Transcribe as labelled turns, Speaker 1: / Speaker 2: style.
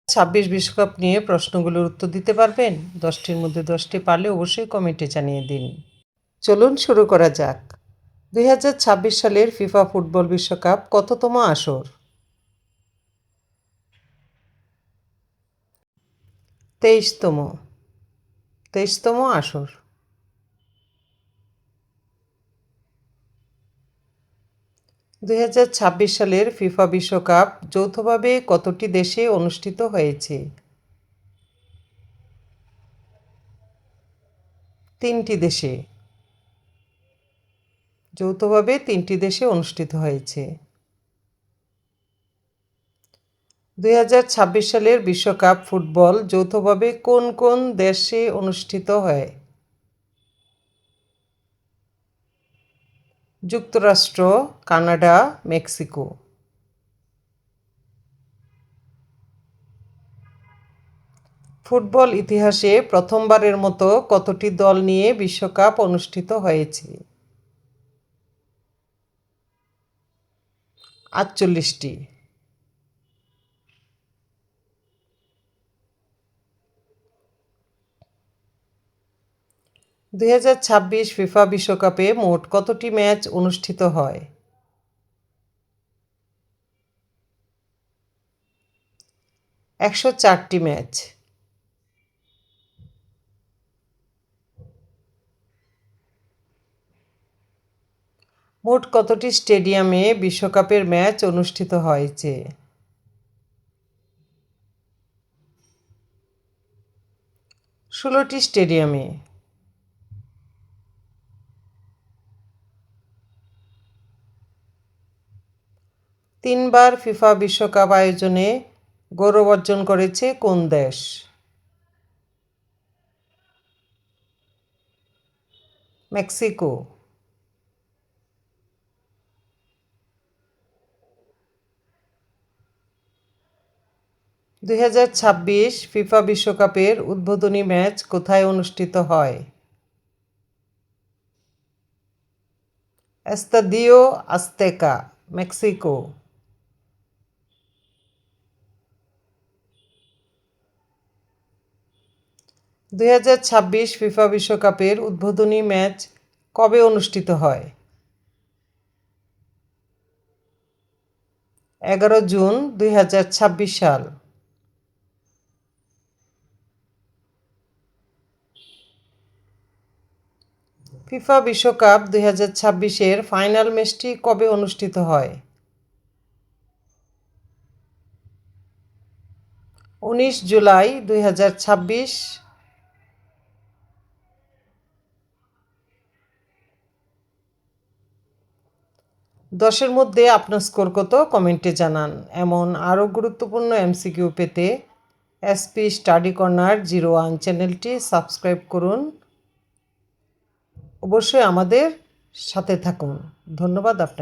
Speaker 1: ২০২৬ বিশ্বকাপ নিয়ে প্রশ্নগুলোর উত্তর দিতে পারবেন? ১০টির মধ্যে ১০টি পারলে অবশ্যই কমেন্টে জানিয়ে দিন। চলুন শুরু করা যাক। ২০২৬ সালের ফিফা ফুটবল বিশ্বকাপ কততম আসর? ২৩তম। ২৩তম আসর। ২০২৬ সালের ফিফা বিশ্বকাপ যৌথভাবে কতটি দেশে অনুষ্ঠিত হয়েছে? ৩টি দেশে। যৌথভাবে ৩টি দেশে অনুষ্ঠিত হয়েছে। ২০২৬ সালের বিশ্বকাপ ফুটবল যৌথভাবে কোন কোন দেশে অনুষ্ঠিত হয়? যুক্তরাষ্ট্র, কানাডা, মেক্সিকো। ফুটবল ইতিহাসে প্রথমবারের মতো কতটি দল নিয়ে বিশ্বকাপ অনুষ্ঠিত হয়েছে? ৪৮টি। ২০২৬ ফিফা বিশ্বকাপে মোট কতটি ম্যাচ অনুষ্ঠিত হয়? ১০৪টি ম্যাচ। মোট কতটি স্টেডিয়ামে বিশ্বকাপের ম্যাচ অনুষ্ঠিত হয়েছে? ১৬টি স্টেডিয়ামে। তিনবার ফিফা বিশ্বকাপ আয়োজনে গৌরব অর্জন করেছে কোন দেশ? মেক্সিকো। ২০২৬ ফিফা বিশ্বকাপের উদ্বোধনী ম্যাচ কোথায় অনুষ্ঠিত হয়? Estadio Azteca, Mexico. ২০২৬ ফিফা বিশ্বকাপের উদ্বোধনী ম্যাচ কবে অনুষ্ঠিত হয়? ১১ জুন ২০২৬ সাল। ফিফা বিশ্বকাপ ২০২৬-এর ফাইনাল ম্যাচটি কবে অনুষ্ঠিত হয়? ১৯ জুলাই ২০২৬। ১০-এর মধ্যে আপনার স্কোর কত কমেন্টে জানান। এমন আরও গুরুত্বপূর্ণ এমসিকিউ পেতে এসপি স্টাডি কর্নার 01 চ্যানেলটি সাবস্ক্রাইব করুন। অবশ্যই আমাদের সাথে থাকুন। ধন্যবাদ আপনাকে।